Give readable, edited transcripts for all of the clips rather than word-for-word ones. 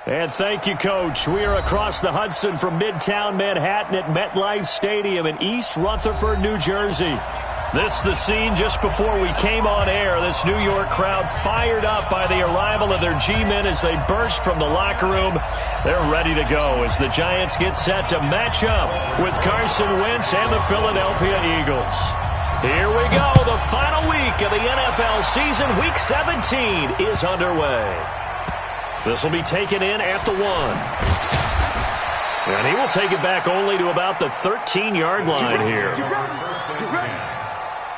And thank you, Coach. We are across the Hudson from Midtown Manhattan at MetLife Stadium in East Rutherford, New Jersey. This is the scene just before we came on air. This New York crowd fired up by the arrival of their G-men as they burst from the locker room. They're ready to go as the Giants get set to match up with Carson Wentz and the Philadelphia Eagles. Here we go. The final week of the NFL season, Week 17, is underway. This will be taken in at the 1. And he will take it back only to about the 13-yard line here.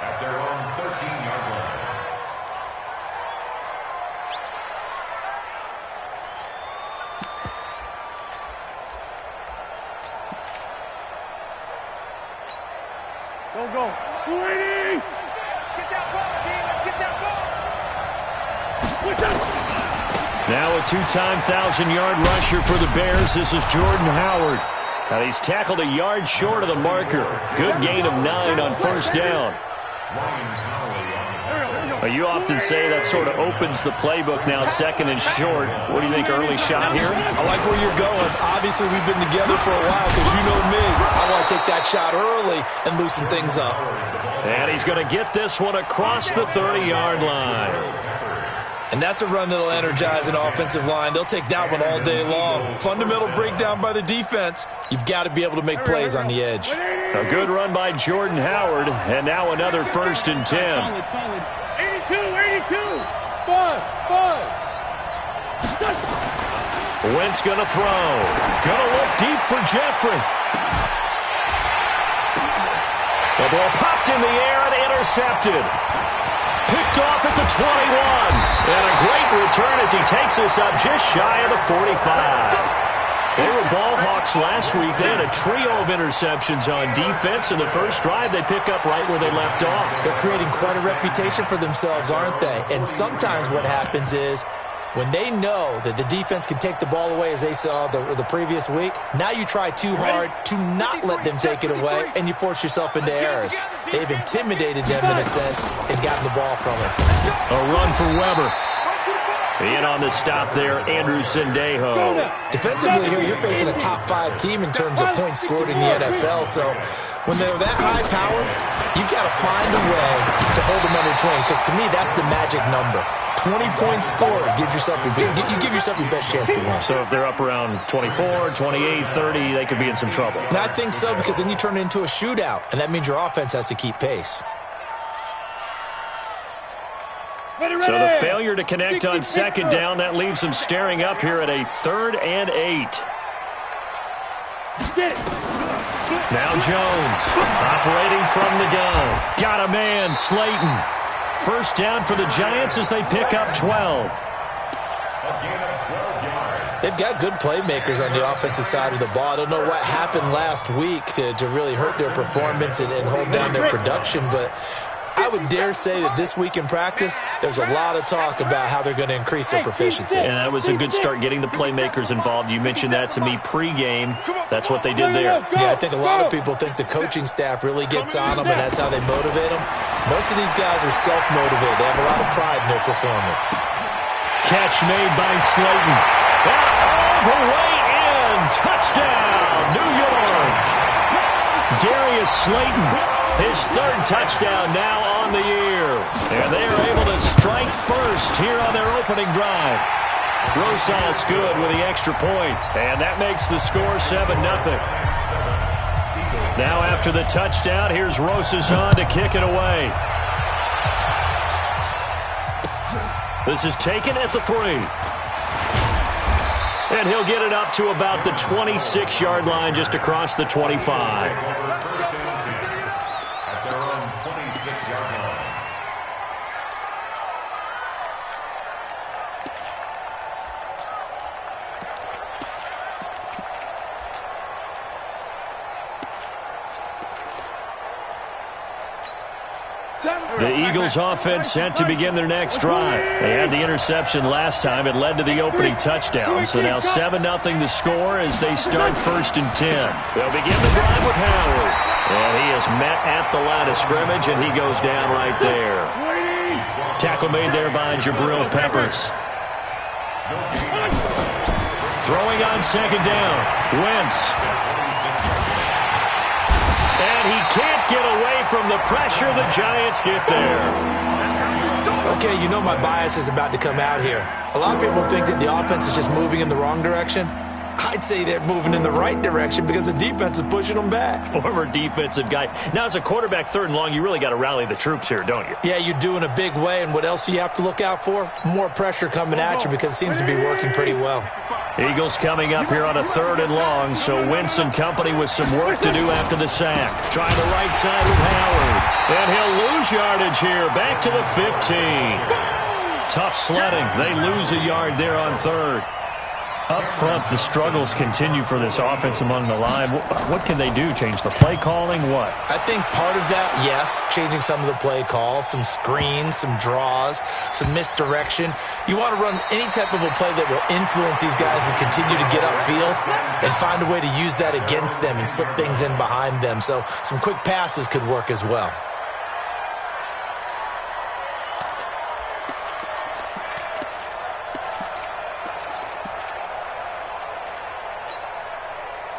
At their own 13-yard line. Go. 280! Get that ball, team. Let's get that ball. What's up? Now a two-time 1,000-yard rusher for the Bears. This is Jordan Howard. Now he's tackled a yard short of the marker. Good gain of 9 on first down. You often say that sort of opens the playbook now, second and short. What do you think, early shot here? I like where you're going. Obviously, we've been together for a while because you know me. I want to take that shot early and loosen things up. And he's going to get this one across the 30-yard line. And that's a run that'll energize an offensive line. They'll take that one all day long. Fundamental breakdown by the defense. You've got to be able to make plays on the edge. A good run by Jordan Howard, and now another 1st and 10. 82. 5. Wentz going to throw. Going to look deep for Jeffrey. The ball popped in the air and intercepted. Picked off at the 21. And a great return as he takes us up just shy of the 45. They were ball hawks last week. They had a trio of interceptions on defense. In the first drive, they pick up right where they left off. They're creating quite a reputation for themselves, aren't they? And sometimes what happens is when they know that the defense can take the ball away, as they saw the previous week, now you try too hard to not let them take it away, and you force yourself into errors. They've intimidated them in a sense and gotten the ball from it. A run for Weber. In on the stop there, Andrew Sendejo. Defensively here, you're facing a top 5 team in terms of points scored in the NFL. So when they're that high powered, you've got to find a way to hold them under 20. Because to me, that's the magic number. 20 points scored. You give yourself your best chance to win. So if they're up around 24, 28, 30, they could be in some trouble. And I think so, because then you turn it into a shootout. And that means your offense has to keep pace. So the failure to connect on second down, that leaves them staring up here at a 3rd and 8. Now Jones, operating from the gun. Got a man, Slayton. First down for the Giants as they pick up 12. They've got good playmakers on the offensive side of the ball. I don't know what happened last week to really hurt their performance and hold down their production, but I would dare say that this week in practice, there's a lot of talk about how they're going to increase their proficiency. And that was a good start getting the playmakers involved. You mentioned that to me pregame. That's what they did there. Yeah, I think a lot of people think the coaching staff really gets on them, and that's how they motivate them. Most of these guys are self-motivated. They have a lot of pride in their performance. Catch made by Slayton. And all the way in. Touchdown, New York. Darius Slayton, his 3rd touchdown now on the year. And they are able to strike first here on their opening drive. Rosas good with the extra point. And that makes the score 7-0. Now after the touchdown, here's Rosas on to kick it away. This is taken at the 3. And he'll get it up to about the 26-yard line, just across the 25. The Eagles offense set to begin their next drive. They had the interception last time. It led to the opening touchdown. So now 7-0 the score as they start 1st and 10. They'll begin the drive with Howard. And he is met at the line of scrimmage, and he goes down right there. Tackle made there by Jabril Peppers. Throwing on second down. Wentz. And he can't get away from the pressure. The Giants get there. Okay, you know my bias is about to come out here. A lot of people think that the offense is just moving in the wrong direction. I'd say they're moving in the right direction because the defense is pushing them back. Former defensive guy. Now, as a quarterback, 3rd and long, you really got to rally the troops here, don't you? Yeah, you do in a big way. And what else do you have to look out for? More pressure coming at you because it seems to be working pretty well. Eagles coming up here on a 3rd and long, so Wentz and company with some work to do after the sack. Trying the right side with Howard. And he'll lose yardage here. Back to the 15. Tough sledding. They lose a yard there on 3rd. Up front, the struggles continue for this offense among the line. What can they do? Change the play calling? What? I think part of that, yes, changing some of the play calls, some screens, some draws, some misdirection. You want to run any type of a play that will influence these guys and continue to get upfield and find a way to use that against them and slip things in behind them. So some quick passes could work as well.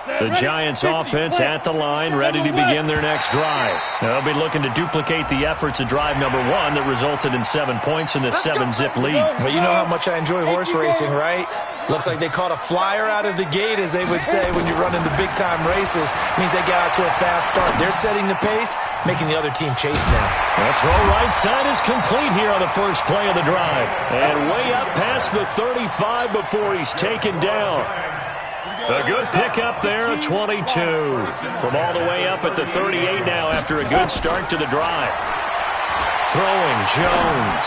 The Giants offense at the line, ready to begin their next drive. They'll be looking to duplicate the efforts of drive number 1 that resulted in 7 points in the 7-zip lead. Well, you know how much I enjoy horse racing, right? Looks like they caught a flyer out of the gate, as they would say when you're running the big-time races. Means they got out to a fast start. They're setting the pace, making the other team chase now. The throw right side is complete here on the first play of the drive. And way up past the 35 before he's taken down. A good pickup there at 22. From all the way up at the 38 now after a good start to the drive. Throwing Jones.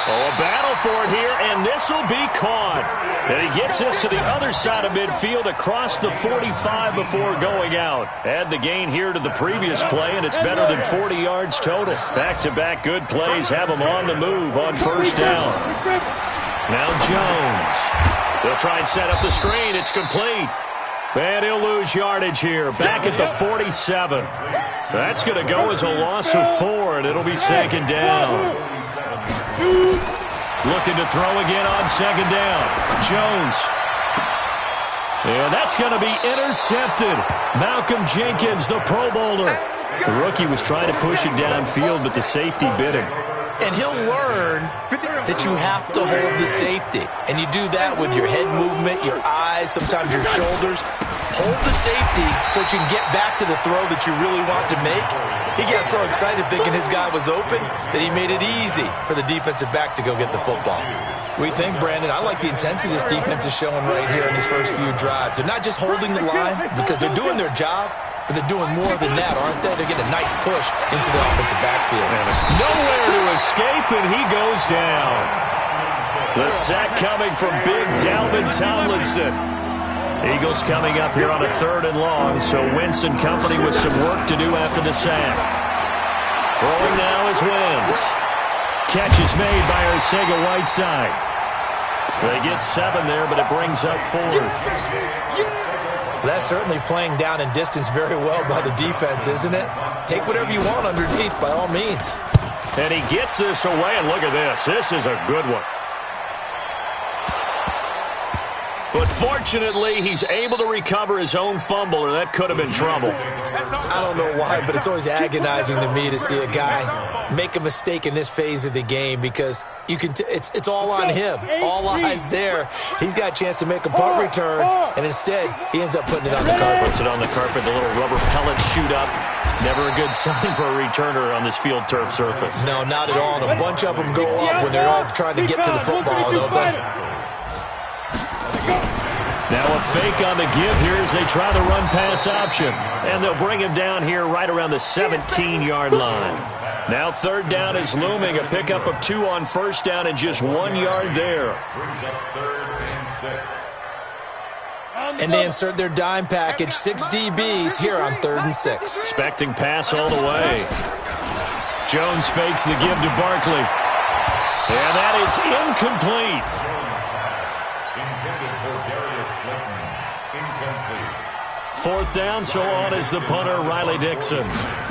Oh, a battle for it here, and this will be caught. And he gets this to the other side of midfield across the 45 before going out. Add the gain here to the previous play, and it's better than 40 yards total. Back-to-back good plays have him on the move on first down. Now Jones. They'll try and set up the screen. It's complete. And he'll lose yardage here. Back at the 47. That's going to go as a loss of 4, and it'll be second down. Looking to throw again on second down. Jones. And that's going to be intercepted. Malcolm Jenkins, the Pro Bowler. The rookie was trying to push it downfield, but the safety bit him. And he'll learn that you have to hold the safety. And you do that with your head movement, your eyes, sometimes your shoulders. Hold the safety so that you can get back to the throw that you really want to make. He got so excited thinking his guy was open that he made it easy for the defensive back to go get the football. We think, Brandon, I like the intensity this defense is showing right here in these first few drives. They're not just holding the line because they're doing their job, but they're doing more than that, aren't they? They're getting a nice push into the offensive backfield. Nowhere to escape, and he goes down. The sack coming from big Dalvin Tomlinson. Eagles coming up here on a 3rd and long, so Wentz and company with some work to do after the sack. Throwing now is Wentz. Catch is made by Arcega-Whiteside. They get 7 there, but it brings up 4th. That's certainly playing down in distance very well by the defense, isn't it? Take whatever you want underneath, by all means. And he gets this away, and look at this. This is a good one. But fortunately, he's able to recover his own fumble, or that could have been trouble. I don't know why, but it's always agonizing to me to see a guy make a mistake in this phase of the game because you can. It's all on him. All eyes there. He's got a chance to make a punt return, and instead, he ends up putting it on the carpet. Puts it on the carpet. The little rubber pellets shoot up. Never a good sign for a returner on this field turf surface. No, not at all. And a bunch of them go up when they're all trying to get to the football, don't they? Now a fake on the give here as they try the run-pass option. And they'll bring him down here right around the 17-yard line. Now 3rd down is looming. A pickup of 2 on first down and just 1 yard there. Brings up 3rd and 6. And they insert their dime package, 6 DBs here on 3rd and 6. Expecting pass all the way. Jones fakes the give to Barkley. And that is incomplete. Intended for Darius Slayton. Incomplete. 4th down, so on is the punter, Riley Dixon.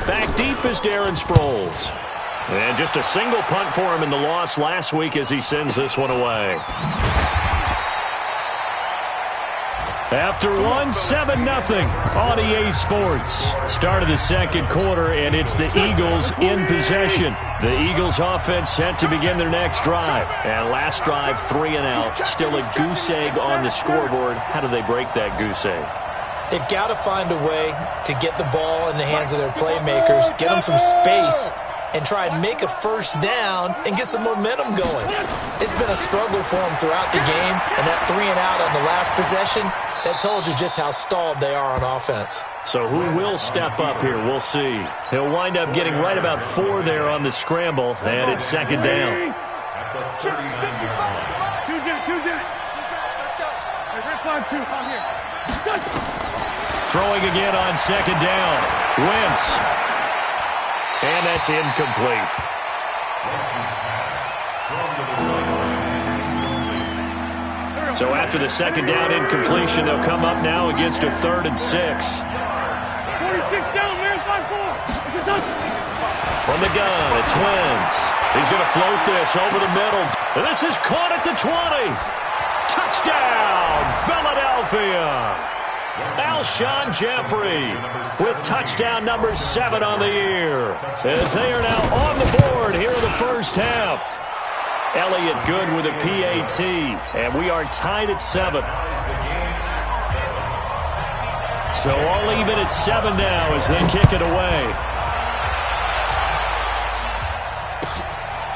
Back deep is Darren Sproles. And just a single punt for him in the loss last week as he sends this one away. After one, 7-0 on EA Sports. Start of the second quarter, and it's the Eagles in possession. The Eagles offense set to begin their next drive. And last drive, 3 and out. Still a goose egg on the scoreboard. How do they break that goose egg? They've got to find a way to get the ball in the hands of their playmakers, get them some space, and try and make a first down and get some momentum going. It's been a struggle for them throughout the game, and that 3 and out on the last possession, that told you just how stalled they are on offense. So who will step up here? We'll see. He'll wind up getting right about 4 there on the scramble, and it's second down. Throwing again on second down. Wentz. And that's incomplete. So after the second down incompletion, they'll come up now against a 3rd and 6. 46 down, man, 5-4. From the gun, it's Wentz. He's going to float this over the middle. This is caught at the 20. Touchdown, Philadelphia. Alshon Jeffrey with touchdown number 7 on the year, as they are now on the board here in the first half. Elliott Good with a PAT, and we are tied at 7. So all even at 7 now as they kick it away.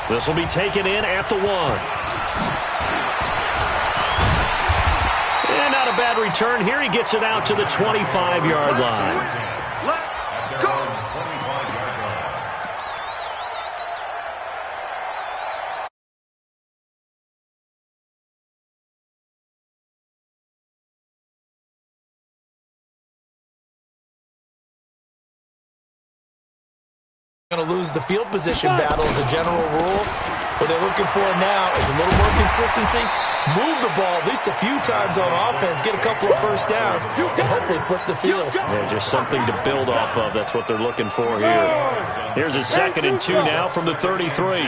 This will be taken in at the 1. And not a bad return here. He gets it out to the 25-yard line. Going to lose the field position battle as a general rule. What they're looking for now is a little more consistency, move the ball at least a few times on offense, get a couple of first downs, and hopefully flip the field. Yeah, just something to build off of. That's what they're looking for here. Here's a 2nd and 2 now from the 33.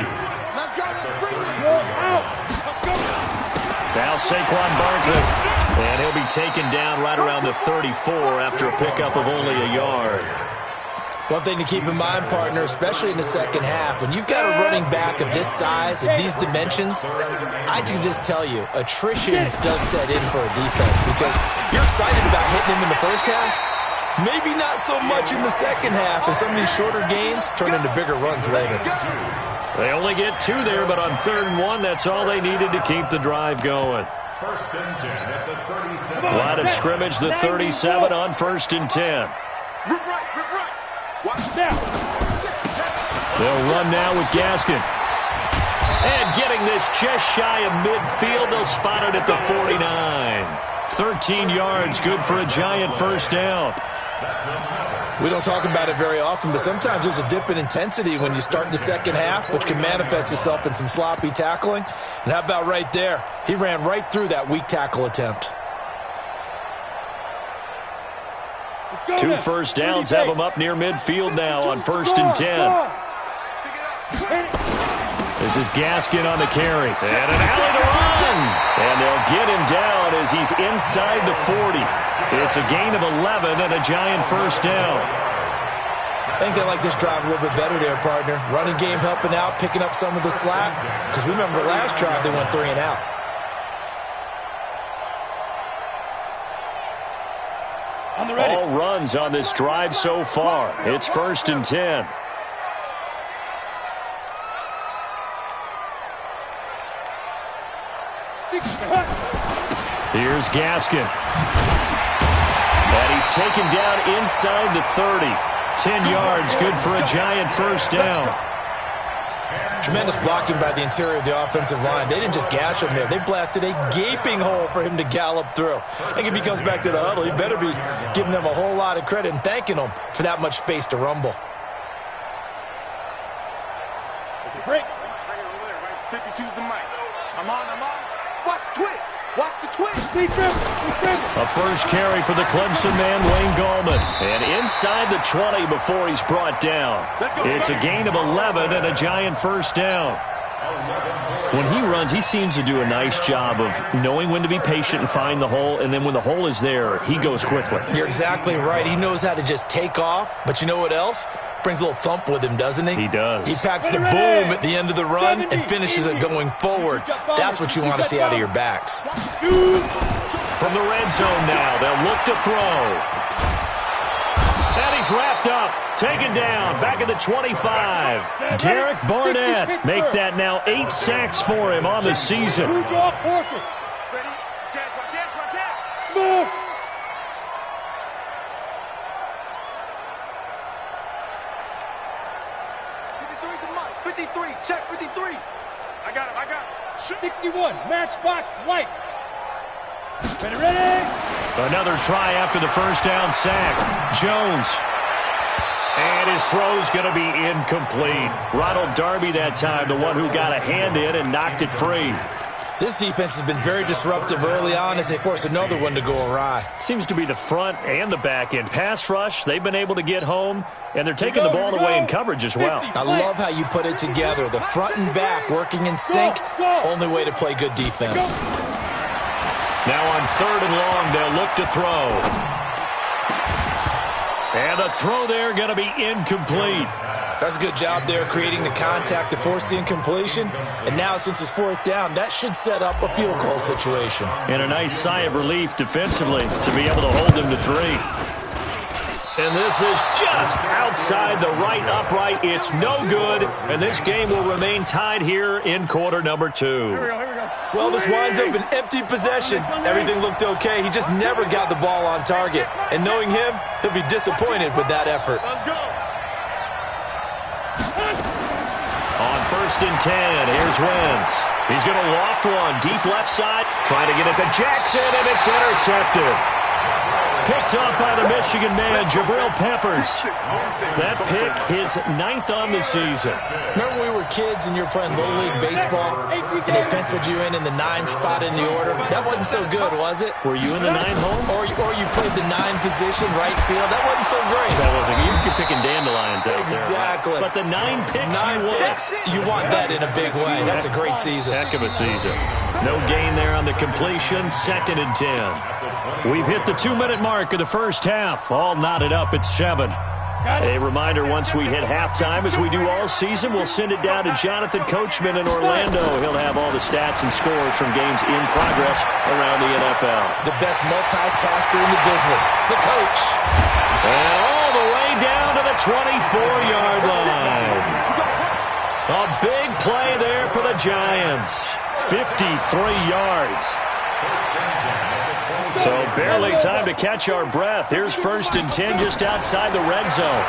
Now Saquon Barkley, and he'll be taken down right around the 34 after a pickup of only a yard. One thing to keep in mind, partner, especially in the second half, when you've got a running back of this size, of these dimensions, I can just tell you, attrition does set in for a defense because you're excited about hitting him in the first half, maybe not so much in the second half, and some of these shorter gains turn into bigger runs later. They only get 2 there, but on 3rd and 1, that's all they needed to keep the drive going. First and 10 at the 37. Line of scrimmage, the 37 on 1st and 10. They'll run now with Gaskin. And getting this just shy of midfield, they'll spot it at the 49. 13 yards, good for a giant first down. We don't talk about it very often, but sometimes there's a dip in intensity when you start the second half, which can manifest itself in some sloppy tackling. And how about right there? He ran right through that weak tackle attempt. 2 first downs have them up near midfield now on 1st and 10. This is Gaskin on the carry. And an alley to run. And they'll get him down as he's inside the 40. It's a gain of 11 and a giant first down. I think they like this drive a little bit better there, partner. Running game helping out, picking up some of the slack. Because remember, the last drive they went 3 and out. All runs on this drive so far. It's 1st and 10. Here's Gaskin. And he's taken down inside the 30. 10 yards, good for a giant first down. Tremendous blocking by the interior of the offensive line. They didn't just gash him there. They blasted a gaping hole for him to gallop through. I think if he comes back to the huddle, he better be giving them a whole lot of credit and thanking them for that much space to rumble. Break. 52's the mic. I'm on. Watch the twist. Watch the twist. A first carry for the Clemson man, Wayne Gallman. And inside the 20 before he's brought down. It's a gain of 11 and a giant first down. 11 more When he runs, he seems to do a nice job of knowing when to be patient and find the hole, and then when the hole is there, he goes quickly. You're exactly right. He knows how to just take off, but you know what else? Brings a little thump with him, doesn't he? He does. He packs the boom at the end of the run and finishes it going forward. That's what you want to see out of your backs. From the red zone now, they'll look to throw. And he's wrapped up, taken down, back at the 25. Derek Barnett, make that now 8 sacks for him on the season. Smooth. 53, check 53. I got him. 61, matchbox lights. Ready. Another try after the first down sack. Jones. And his throw's going to be incomplete. Ronald Darby that time, the one who got a hand in and knocked it free. This defense has been very disruptive early on as they force another one to go awry. Seems to be the front and the back end. Pass rush, they've been able to get home, and they're taking the ball away in coverage as well. I love how you put it together. The front and back working in sync, only way to play good defense. Now on 3rd and long, they'll look to throw. And the throw there going to be incomplete. That's a good job there creating the contact to force the incompletion. And now since it's 4th down, that should set up a field goal situation. And a nice sigh of relief defensively to be able to hold them to 3. And this is just outside the right upright. It's no good. And this game will remain tied here in quarter number 2. Well, this winds up an empty possession. Everything looked okay. He just never got the ball on target. And knowing him, he'll be disappointed with that effort. Let's go. On 1st and 10, here's Wentz. He's going to loft one deep left side. Trying to get it to Jackson, and it's intercepted. Picked up by the Michigan man, Jabril Peppers. That pick, his 9th on the season. Remember when we were kids and you were playing Little League Baseball and they penciled you in the 9 spot in the order? That wasn't so good, was it? Were you in the 9 home? Or you played the 9 position, right field? That wasn't so great. That wasn't. You're picking dandelions out exactly. there. Right? But the 9 picks 9 picks, you want that in a big way. That's a great season. Heck of a season. No gain there on the completion. 2nd and 10. We've hit the 2-minute mark of the first half. All knotted up at 7. A reminder, once we hit halftime, as we do all season, we'll send it down to Jonathan Coachman in Orlando. He'll have all the stats and scores from games in progress around the NFL. The best multitasker in the business, the coach. And all the way down to the 24-yard line. A big play there for the Giants. 53 yards. So barely time to catch our breath. Here's 1st and 10 just outside the red zone.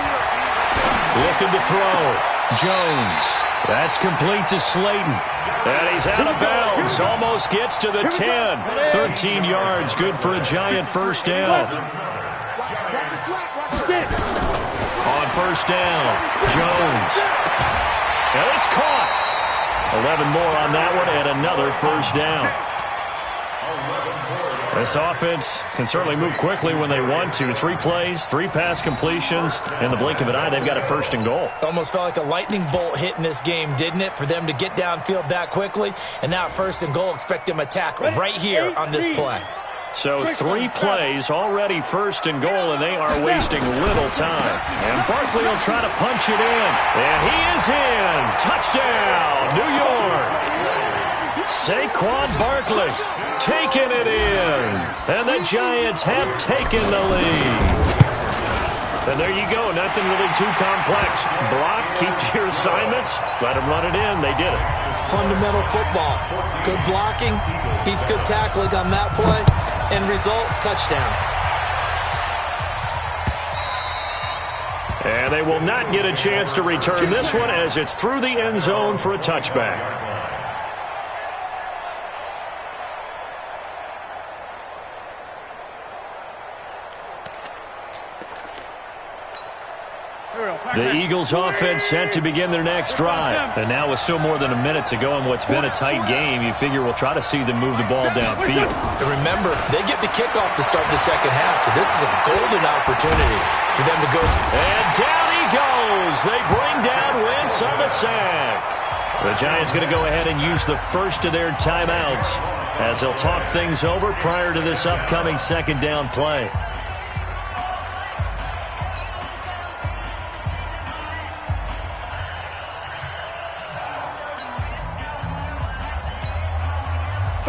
Looking to throw. Jones. That's complete to Slayton. And he's out of bounds. Almost gets to the 10. 13 yards. Good for a Giant first down. On 1st down, Jones. And it's caught. 11 more on that one and another first down. This offense can certainly move quickly when they want to. 3 plays, 3 pass completions. In the blink of an eye, they've got a 1st and goal. Almost felt like a lightning bolt hit in this game, didn't it? For them to get downfield that quickly. And now 1st and goal, expect them to attack right here on this play. So 3 plays, already 1st and goal, and they are wasting little time. And Barkley will try to punch it in. And he is in. Touchdown, New York. Saquon Barkley taking it in. And the Giants have taken the lead. And there you go. Nothing really too complex. Block, keep to your assignments. Let them run it in. They did it. Fundamental football. Good blocking beats good tackling on that play. End result, touchdown. And they will not get a chance to return this one as it's through the end zone for a touchback. The Eagles offense set to begin their next drive. And now with still more than a minute to go in what's been a tight game, you figure we'll try to see them move the ball downfield. And remember, they get the kickoff to start the second half, so this is a golden opportunity for them to go. And down he goes. They bring down Wentz on the sack. The Giants going to go ahead and use the first of their timeouts as they'll talk things over prior to this upcoming second down play.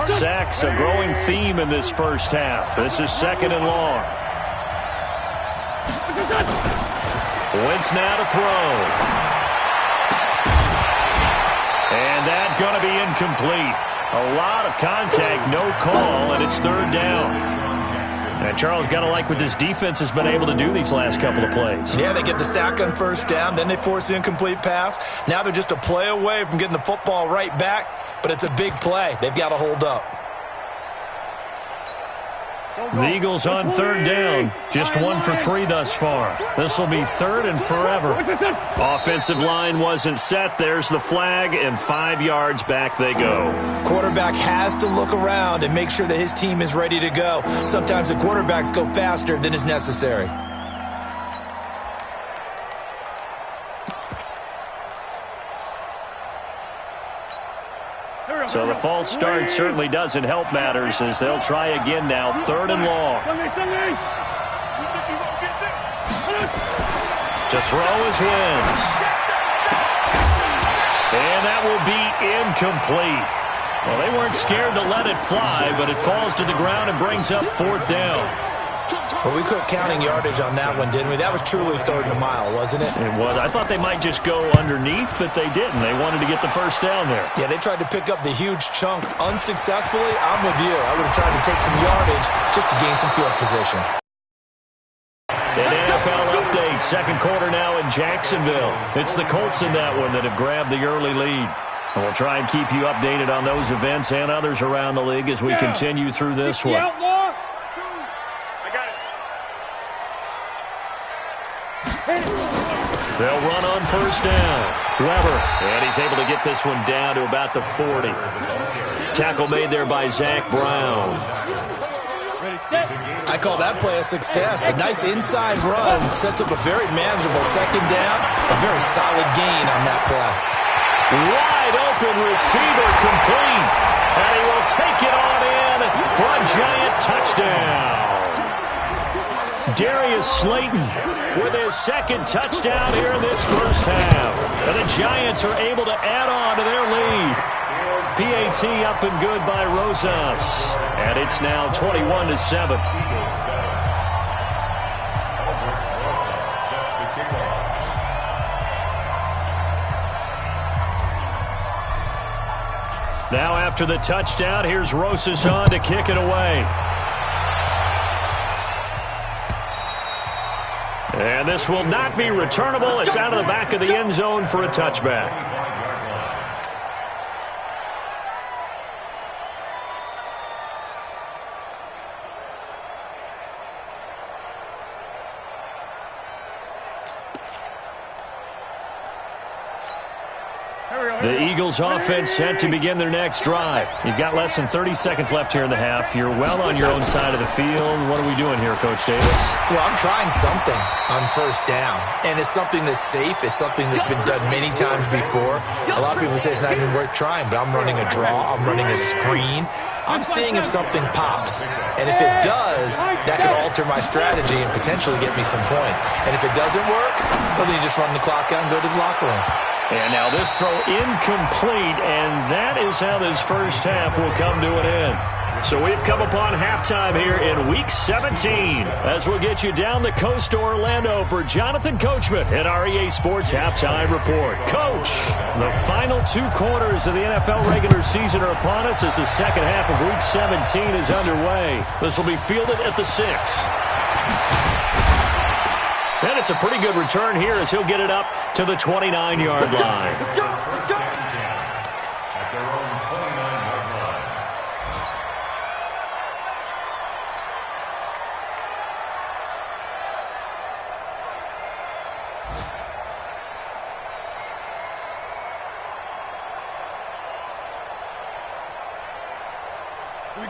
Sacks, a growing theme in this first half. This is second and long. Wentz now to throw. And that's going to be incomplete. A lot of contact, no call, and it's third down. And Charles, got to like what this defense has been able to do these last couple of plays. Yeah, they get the sack on first down, then they force the incomplete pass. Now they're just a play away from getting the football right back, but it's a big play. They've got to hold up. The Eagles on third down, just 1 for 3 thus far. This will be third and forever. Offensive line wasn't set. There's the flag, and 5 yards back they go. Quarterback has to look around and make sure that his team is ready to go. Sometimes the quarterbacks go faster than is necessary. So the false start certainly doesn't help matters as they'll try again now, third and long. To throw is Wentz. And that will be incomplete. Well, they weren't scared to let it fly, but it falls to the ground and brings up fourth down. Well, we quit counting yardage on that one, didn't we? That was truly third and a mile, wasn't it? It was. I thought they might just go underneath, but they didn't. They wanted to get the first down there. Yeah, they tried to pick up the huge chunk unsuccessfully. I'm with you. I would have tried to take some yardage just to gain some field position. An NFL update. Second quarter now in Jacksonville. It's the Colts in that one that have grabbed the early lead. And we'll try and keep you updated on those events and others around the league as we continue through this one. They'll run on first down. Weber, and he's able to get this one down to about the 40. Tackle made there by Zach Brown. I call that play a success. A nice inside run sets up a very manageable second down. A very solid gain on that play. Wide open receiver complete. And he will take it on in for a Giant touchdown. Darius Slayton with his second touchdown here in this first half. And the Giants are able to add on to their lead. PAT up and good by Rosas. And it's now 21-7. Now after the touchdown, here's Rosas on to kick it away. And this will not be returnable. It's out of the back of the end zone for a touchback. The Eagles offense set to begin their next drive. You've got less than 30 seconds left here in the half. You're well on your own side of the field. What are we doing here, Coach Davis? Well, I'm trying something on first down. And it's something that's safe. It's something that's been done many times before. A lot of people say it's not even worth trying, but I'm running a draw. I'm running a screen. I'm seeing if something pops. And if it does, that could alter my strategy and potentially get me some points. And if it doesn't work, well, then you just run the clock out and go to the locker room. And now this throw incomplete, and that is how this first half will come to an end. So we've come upon halftime here in Week 17 as we'll get you down the coast to Orlando for Jonathan Coachman at our EA Sports Halftime Report. Coach, the final 2 quarters of the NFL regular season are upon us as the second half of Week 17 is underway. This will be fielded at the 6. And it's a pretty good return here as he'll get it up to the 29-yard line. At their own 29-yard line.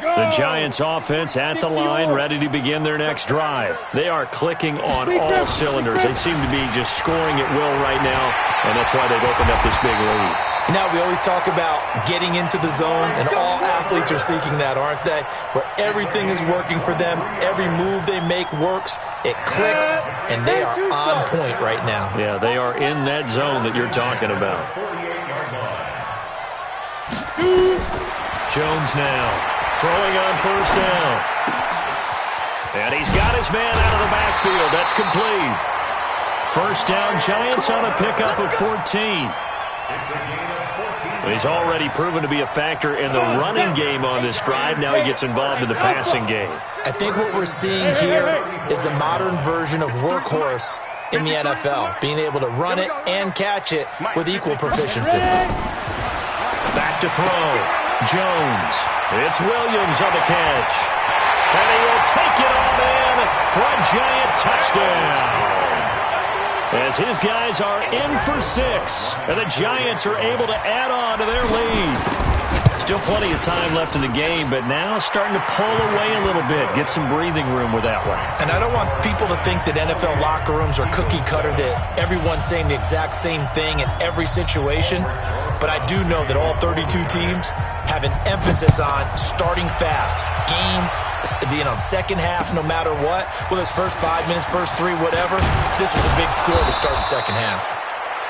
The Giants offense at the line, ready to begin their next drive. They are clicking on all cylinders. They seem to be just scoring at will right now, and that's why they've opened up this big lead. Now, we always talk about getting into the zone, and all athletes are seeking that, aren't they? Where everything is working for them, every move they make works, it clicks, and they are on point right now. Yeah, they are in that zone that you're talking about. Jones now throwing on first down. And he's got his man out of the backfield. That's complete. First down, Giants on a pickup of 14. He's already proven to be a factor in the running game on this drive. Now he gets involved in the passing game. I think what we're seeing here is the modern version of workhorse in the NFL, being able to run it and catch it with equal proficiency. Back to throw. Jones. It's Williams on the catch. And he will take it on in for a Giant touchdown. As his guys are in for 6. And the Giants are able to add on to their lead. Still plenty of time left in the game, but now starting to pull away a little bit. Get some breathing room with that one. And I don't want people to think that NFL locker rooms are cookie cutter, that everyone's saying the exact same thing in every situation. But I do know that all 32 teams have an emphasis on starting fast. Second half, no matter what. Well, it's first 5 minutes, first 3, whatever. This was a big score to start the second half.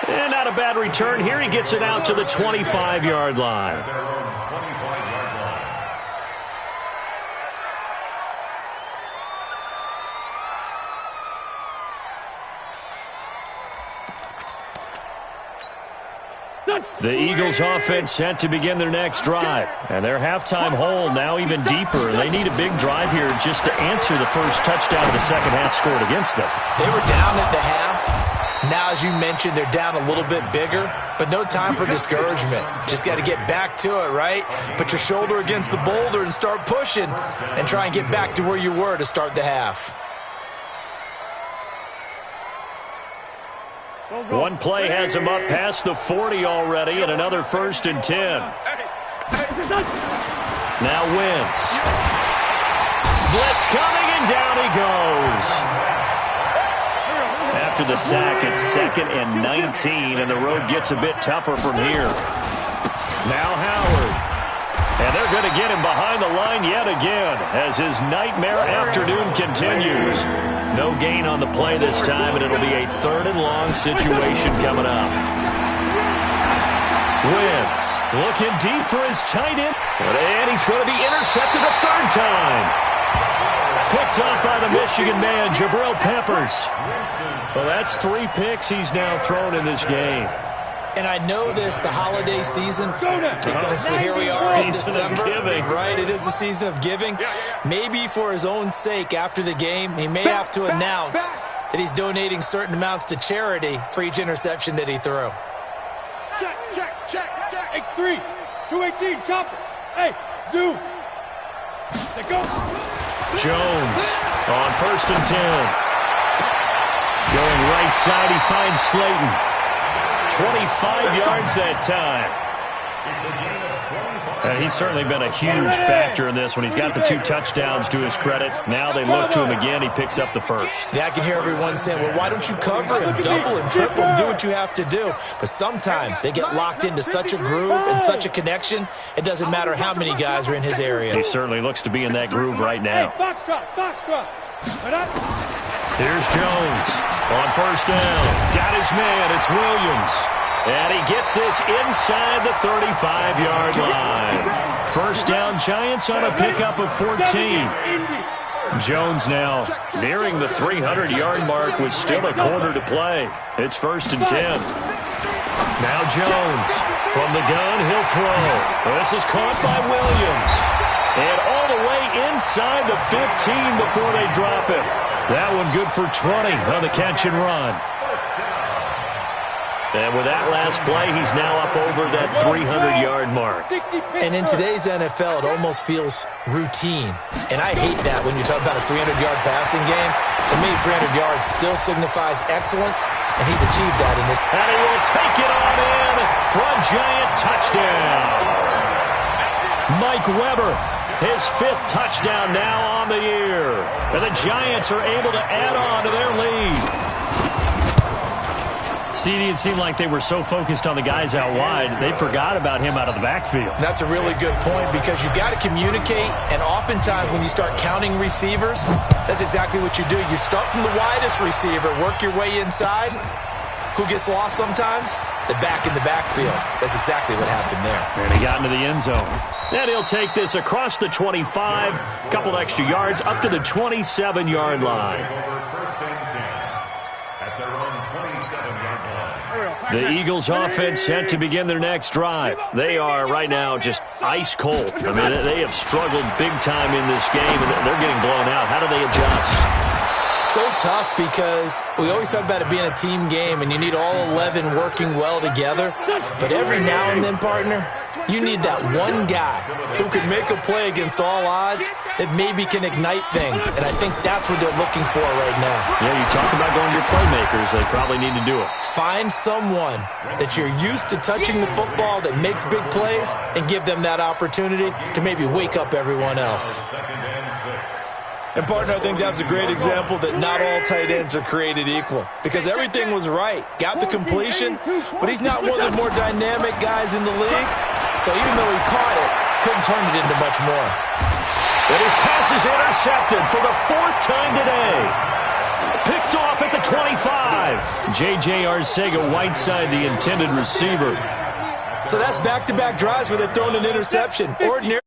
And not a bad return here. He gets it out to the 25-yard line. The Eagles offense set to begin their next drive. And their halftime hole now even deeper. They need a big drive here just to answer the first touchdown of the second half scored against them. They were down at the half. Now, as you mentioned, they're down a little bit bigger, but no time for discouragement. Just got to get back to it, right? Put your shoulder against the boulder and start pushing and try and get back to where you were to start the half. One play has him up past the 40 already, and another 1st and 10. Now Wentz. Blitz coming, and down he goes. After the sack, it's 2nd and 19, and the road gets a bit tougher from here. Now Howard. And they're going to get him behind the line yet again as his nightmare afternoon continues. No gain on the play this time, and it'll be a 3rd and long situation coming up. Wentz looking deep for his tight end. And he's going to be intercepted a 3rd time. Picked up by the Michigan man, Jabril Peppers. Well, that's 3 picks he's now thrown in this game. And I know this, the holiday season, because here we are in December, right? It is the season of giving. Maybe for his own sake, after the game, he may have to announce that he's donating certain amounts to charity for each interception that he threw. Check. X3, 218, chopper. Hey, zoom. Let go. Jones on 1st and 10. Going right side, he finds Slayton. 25 yards that time. And he's certainly been a huge factor in this when he's got the 2 touchdowns to his credit. Now they look to him again. He picks up the 1st. Yeah, I can hear everyone saying, well, why don't you cover him, double him, triple him, do what you have to do. But sometimes they get locked into such a groove and such a connection, it doesn't matter how many guys are in his area. He certainly looks to be in that groove right now. Hey, foxtrot. Here's Jones on 1st down. Got his man. It's Williams. And he gets this inside the 35-yard line. 1st down, Giants on a pickup of 14. Jones now nearing the 300-yard mark with still a quarter to play. It's 1st and 10. Now Jones from the gun, he'll throw. This is caught by Williams. And all the way inside the 15 before they drop it. That one good for 20 on the catch and run. And with that last play, he's now up over that 300-yard mark. And in today's NFL, it almost feels routine. And I hate that when you talk about a 300-yard passing game. To me, 300 yards still signifies excellence, and he's achieved that in this. And he will take it on in for a Giant touchdown. Mike Weber, his 5th touchdown now on the year. And the Giants are able to add on to their lead. CD, it seemed like they were so focused on the guys out wide, they forgot about him out of the backfield. That's a really good point because you've got to communicate, and oftentimes when you start counting receivers, that's exactly what you do. You start from the widest receiver, work your way inside. Who gets lost sometimes? The back in the backfield. That's exactly what happened there. And he got into the end zone. And he'll take this across the 25, a couple extra yards, up to the 27-yard line. First and 10 at their own 27-yard line. The Eagles offense set to begin their next drive. They are right now just ice cold. I mean, they have struggled big time in this game, and they're getting blown out. How do they adjust? So tough because we always talk about it being a team game, and you need all 11 working well together. But every now and then, partner, you need that one guy who can make a play against all odds that maybe can ignite things. And I think that's what they're looking for right now. Yeah, you talk about going to your playmakers. They probably need to do it. Find someone that you're used to touching the football that makes big plays and give them that opportunity to maybe wake up everyone else. And, partner, I think that's a great example that not all tight ends are created equal because everything was right. Got the completion, but he's not one of the more dynamic guys in the league. So even though he caught it, couldn't turn it into much more. But his pass is intercepted for the 4th time today. Picked off at the 25. J.J. Arcega-Whiteside, the intended receiver. So that's back-to-back drives where they've thrown an interception. Ordinary.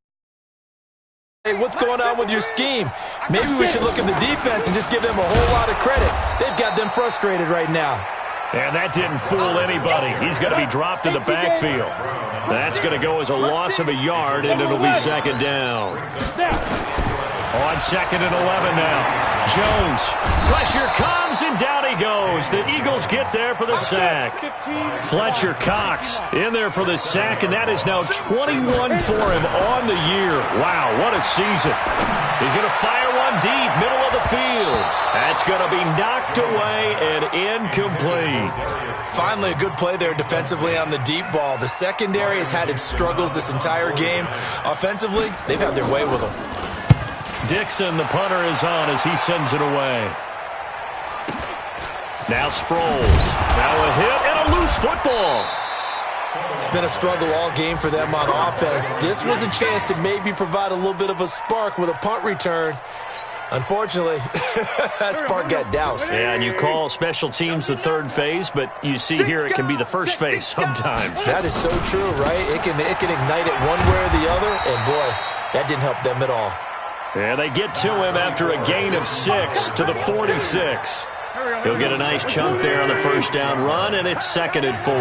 Hey, what's going on with your scheme? Maybe we should look at the defense and just give them a whole lot of credit. They've got them frustrated right now. And that didn't fool anybody. He's going to be dropped in the backfield. That's going to go as a loss of a yard, and it'll be second down. On 2nd and 11 now. Jones. Pressure comes, and down he goes. The Eagles get there for the sack. Fletcher Cox in there for the sack, and that is now 21 for him on the year. Wow, what a season. He's going to fire one deep, middle of the field. That's going to be knocked away and incomplete. Finally, a good play there defensively on the deep ball. The secondary has had its struggles this entire game. Offensively, they've had their way with them. Dixon, the punter, is on as he sends it away. Now Sproles. Now a hit and a loose football. It's been a struggle all game for them on offense. This was a chance to maybe provide a little bit of a spark with a punt return. Unfortunately, that spark got doused. Yeah, and you call special teams the third phase, but you see here it can be the first phase sometimes. That is so true, right? It can ignite it one way or the other, and boy, that didn't help them at all. And they get to him after a gain of 6 to the 46. He'll get a nice chunk there on the first down run, and it's 2nd and 4.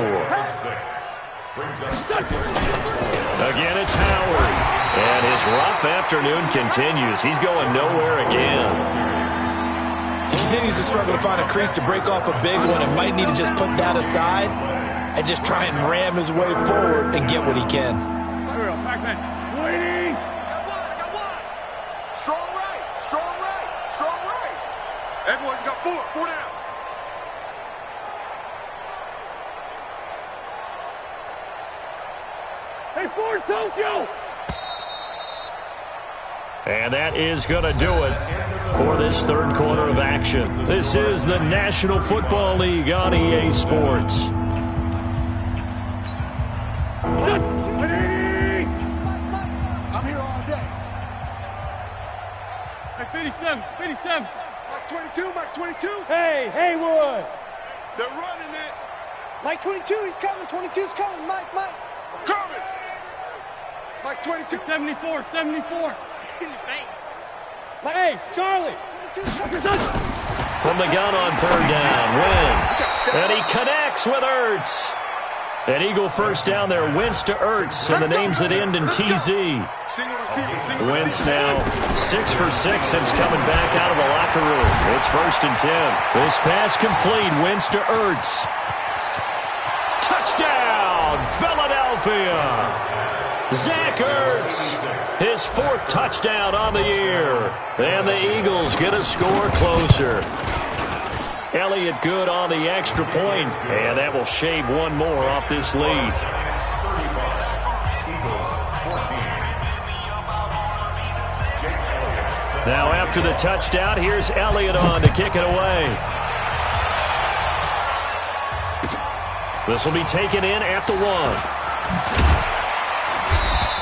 Again, it's Howard. And his rough afternoon continues. He's going nowhere again. He continues to struggle to find a crease to break off a big one and might need to just put that aside and just try and ram his way forward and get what he can. Everyone got 4 down. Hey, Ford, Tokyo! And that is going to do it for this third quarter of action. This is the National Football League on EA Sports. I'm here all day. Hey, 57. Mike 22, Mike 22. Hey, Haywood. They're running it. Mike 22, he's coming. 22's coming. Mike. Coming. Mike 22. 74. Thanks. Hey, Charlie. From the gun on third down, Wentz. And he connects with Ertz. An Eagle first down there, Wentz to Ertz, and the names that end in TZ. Wentz now 6 for 6 since coming back out of the locker room. It's 1st and 10. This pass complete, Wentz to Ertz. Touchdown, Philadelphia. Zach Ertz, his 4th touchdown on the year. And the Eagles get a score closer. Elliott good on the extra point, and that will shave one more off this lead. Now after the touchdown, here's Elliott on to kick it away. This will be taken in at the 1.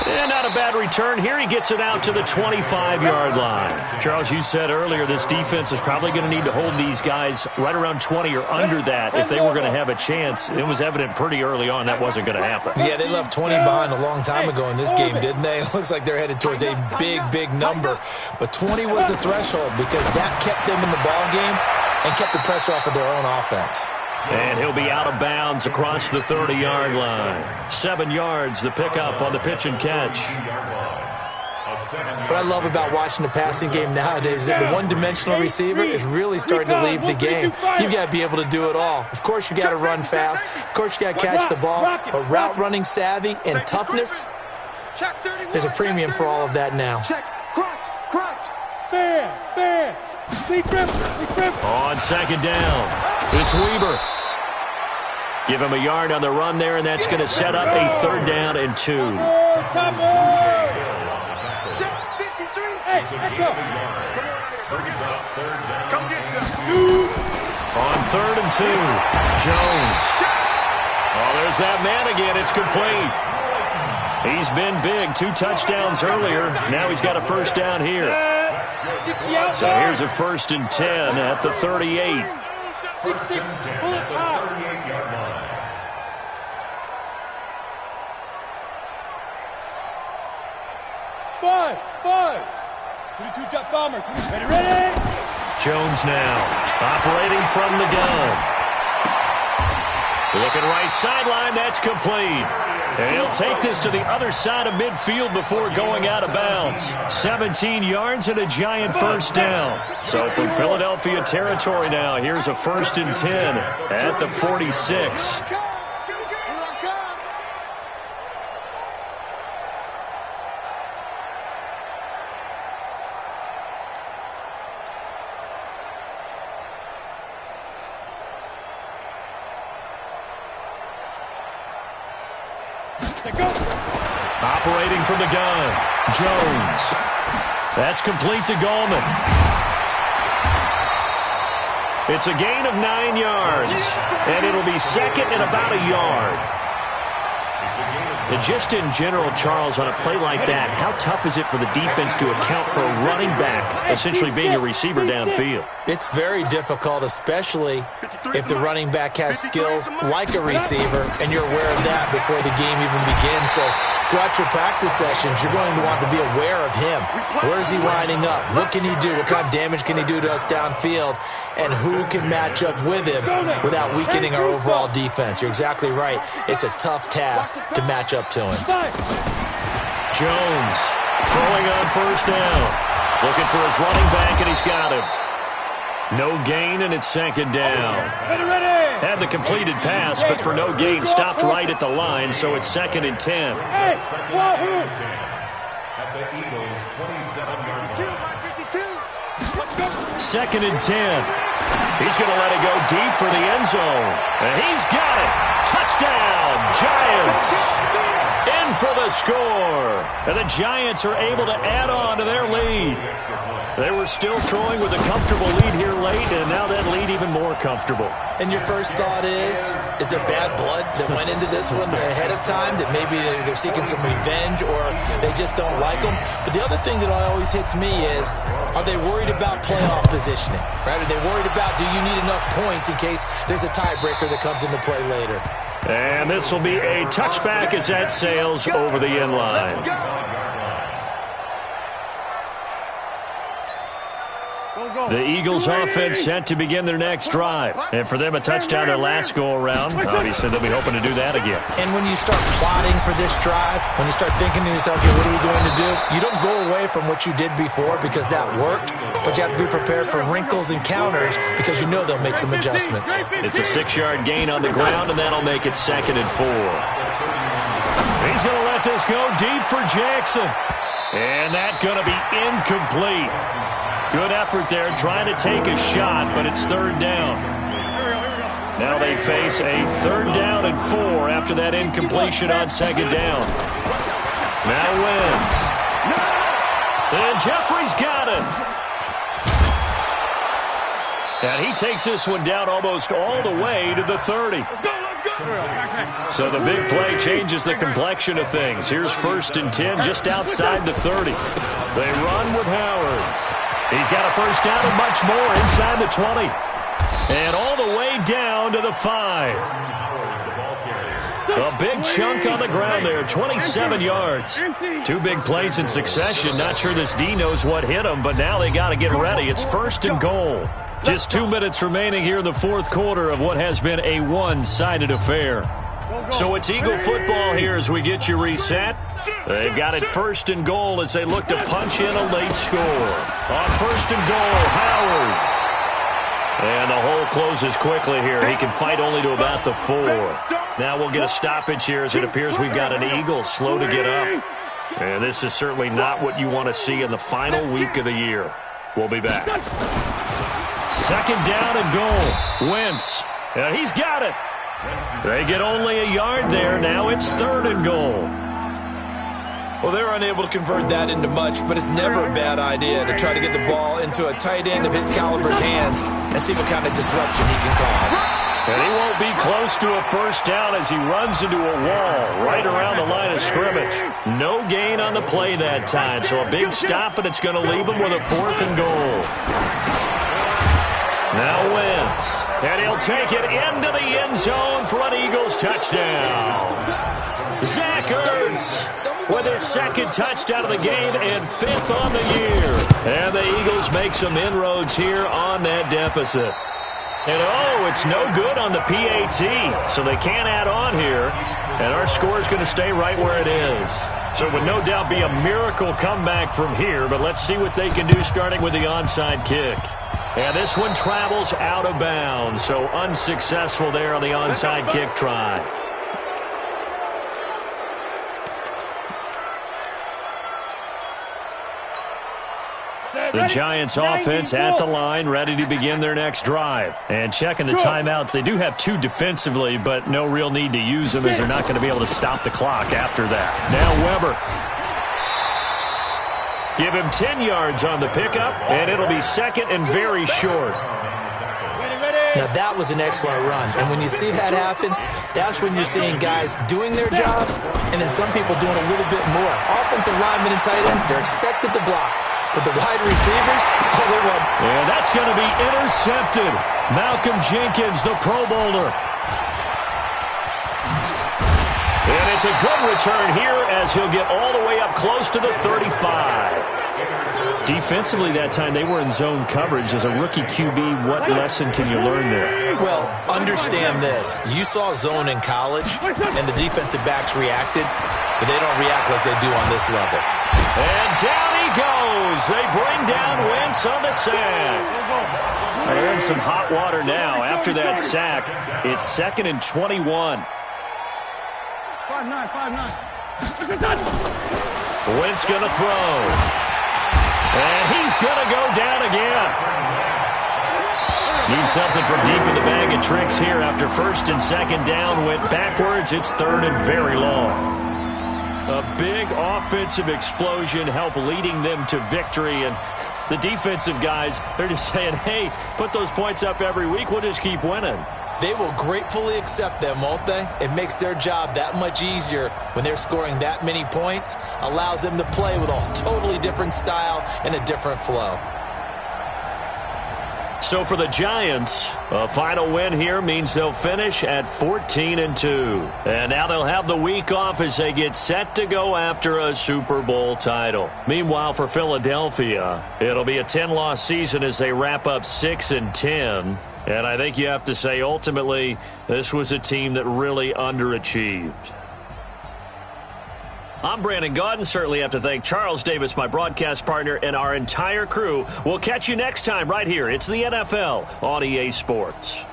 And not a bad return here. He gets it out to the 25-yard line. Charles, you said earlier this defense is probably going to need to hold these guys right around 20 or under that if they were going to have a chance. It was evident pretty early on that wasn't going to happen. Yeah, they left 20 behind a long time ago in this game, didn't they? It looks like they're headed towards a big, big number. But 20 was the threshold because that kept them in the ball game and kept the pressure off of their own offense. And he'll be out of bounds across the 30-yard line. 7 yards, the pickup on the pitch and catch. What I love about watching the passing game nowadays is that the one-dimensional receiver is really starting to leave the game. You've got to be able to do it all. Of course, you got to run fast. Of course, you got to catch the ball. But route running savvy and toughness, there's a premium for all of that now. On second down, it's Weber. Give him a yard on the run there, and that's going to set up a 3rd down and 2. On 3rd and 2, Jones. Oh, there's that man again. It's complete. He's been big. 2 touchdowns earlier. Now he's got a 1st down here. So here's a 1st and 10 at the 38. Five. 22 jet bombers. Ready? Jones now operating from the gun. Looking right sideline. That's complete. And he'll take this to the other side of midfield before going out of bounds. 17 yards and a giant 1st down. So from Philadelphia territory now, here's a 1st and 10 at the 46. Operating from the gun, Jones. That's complete to Gallman. It's a gain of 9 yards, and it'll be 2nd and about a yard. And just in general, Charles, on a play like that, how tough is it for the defense to account for a running back essentially being a receiver downfield? It's very difficult, especially if the running back has skills like a receiver, and you're aware of that before the game even begins. So throughout your practice sessions, you're going to want to be aware of him. Where is he lining up? What can he do? What kind of damage can he do to us downfield? And who can match up with him without weakening our overall defense? You're exactly right. It's a tough task to match up to him. Jones throwing on 1st down. Looking for his running back, and he's got him. No gain, and it's 2nd down. Had the completed pass, but for no gain, stopped right at the line, so it's 2nd and 10. At the Eagles' 27-yard line. 2nd and 10. He's going to let it go deep for the end zone. And he's got it. Touchdown, Giants. In for the score. And the Giants are able to add on to their lead. They were still throwing with a comfortable lead here late, and now that lead even more comfortable. And your first thought is there bad blood that went into this one ahead of time, that maybe they're seeking some revenge or they just don't like them? But the other thing that always hits me is, are they worried about playoff positioning? Right? Are they worried about, do you need enough points in case there's a tiebreaker that comes into play later? And this will be a touchback as that sails over the end line. The Eagles offense set to begin their next drive. And for them, a touchdown their last go-around. Obviously, they'll be hoping to do that again. And when you start plotting for this drive, when you start thinking to yourself, okay, what are we going to do? You don't go away from what you did before because that worked, but you have to be prepared for wrinkles and counters because you know they'll make some adjustments. It's a 6-yard gain on the ground, and that'll make it 2nd and 4. He's going to let this go deep for Jackson. And that's going to be incomplete. Good effort there, trying to take a shot, but it's 3rd down. Now they face a 3rd down and 4 after that incompletion on 2nd down. Now Wentz. And Jeffrey's got it. And he takes this one down almost all the way to the 30. So the big play changes the complexion of things. Here's 1st and 10 just outside the 30. They run with Howard. He's got a first down and much more inside the 20. And all the way down to the 5. A big chunk on the ground there, 27 yards. 2 big plays in succession. Not sure this D knows what hit him, but now they got to get ready. It's 1st and goal. Just 2 minutes remaining here in the 4th quarter of what has been a one-sided affair. So it's Eagle football here as we get you reset. They've got it 1st and goal as they look to punch in a late score. On 1st and goal, Howard. And the hole closes quickly here. He can fight only to about the 4. Now we'll get a stoppage here as it appears we've got an Eagle slow to get up. And this is certainly not what you want to see in the final week of the year. We'll be back. 2nd down and goal. Wentz. And he's got it. They get only a yard there. Now it's 3rd and goal. Well, they're unable to convert that into much, but it's never a bad idea to try to get the ball into a tight end of his caliber's hands and see what kind of disruption he can cause. And he won't be close to a first down as he runs into a wall right around the line of scrimmage. No gain on the play that time, so a big stop, and it's going to leave him with a 4th and goal. Now Wentz, and he'll take it into the end zone for an Eagles touchdown. Zach Ertz with his 2nd touchdown of the game and 5th on the year. And the Eagles make some inroads here on that deficit. And, oh, it's no good on the PAT, so they can't add on here. And our score is going to stay right where it is. So it would no doubt be a miracle comeback from here, but let's see what they can do starting with the onside kick. And this one travels out of bounds, so unsuccessful there on the onside kick try. The Giants offense at the line, ready to begin their next drive. And checking the timeouts, they do have 2 defensively, but no real need to use them as they're not going to be able to stop the clock after that. Now Weber. Give him 10 yards on the pickup, and it'll be 2nd and very short. Now, that was an excellent run. And when you see that happen, that's when you're seeing guys doing their job and then some people doing a little bit more. Offensive linemen and tight ends, they're expected to block. But the wide receivers, oh, they run. And that's going to be intercepted. Malcolm Jenkins, the Pro Bowler. And it's a good return here as he'll get all the way up close to the 35. Defensively that time, they were in zone coverage. As a rookie QB, what lesson can you learn there? Well, understand this. You saw zone in college, and the defensive backs reacted, but they don't react like they do on this level. And down he goes. They bring down Wentz on the sack. They're in some hot water now. After that sack, it's 2nd and 21. 5-9. Wentz going to throw. And he's going to go down again. Need something from deep in the bag of tricks here after 1st and 2nd down. Went backwards. It's 3rd and very long. A big offensive explosion helped leading them to victory. And the defensive guys, they're just saying, hey, put those points up every week. We'll just keep winning. They will gratefully accept them, won't they? It makes their job that much easier when they're scoring that many points. Allows them to play with a totally different style and a different flow. So for the Giants, a final win here means they'll finish at 14-2. And now they'll have the week off as they get set to go after a Super Bowl title. Meanwhile, for Philadelphia, it'll be a 10-loss season as they wrap up 6-10. And I think you have to say, ultimately, this was a team that really underachieved. I'm Brandon Gaudin. Certainly have to thank Charles Davis, my broadcast partner, and our entire crew. We'll catch you next time right here. It's the NFL on EA Sports.